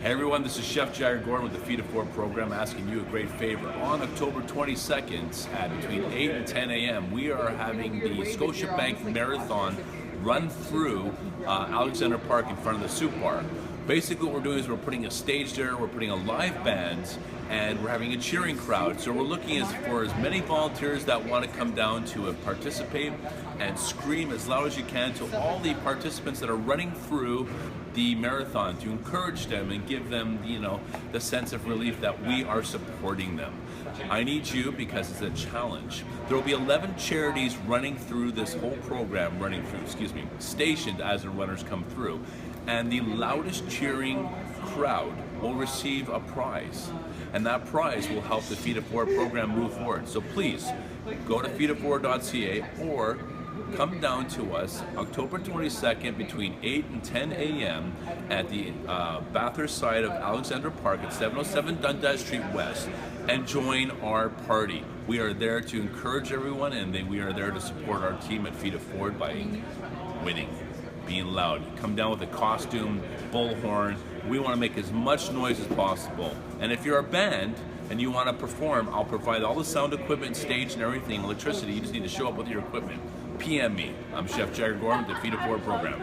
Hey everyone, this is Chef Jared Gordon with the Feed of Four program asking you a great favor. On October 22nd at between 8 and 10 a.m., we are having the Scotiabank Marathon run through Alexander Park in front of the Soup Bar. Basically what we're doing is we're putting a stage there, we're putting a live band, and we're having a cheering crowd. So we're looking for as many volunteers that want to come down to participate and scream as loud as you can to all the participants that are running through the marathon, to encourage them and give them, the sense of relief that we are supporting them. I need you because it's a challenge. There will be 11 charities running through this whole program, stationed as the runners come through. And the loudest cheering crowd will receive a prize. And that prize will help the Feed of Four program move forward. So please, go to feedof4.ca or come down to us October 22nd between 8 and 10 a.m. at the Bathurst side of Alexander Park at 707 Dundas Street West and join our party. We are there to encourage everyone, and we are there to support our team at Feed of Four by winning, being loud. Come down with a costume, bullhorn. We want to make as much noise as possible. And if you're a band and you want to perform, I'll provide all the sound equipment, stage and everything, electricity. You just need to show up with your equipment. PM me. I'm Chef Jared Gordon with the Feed of Four program.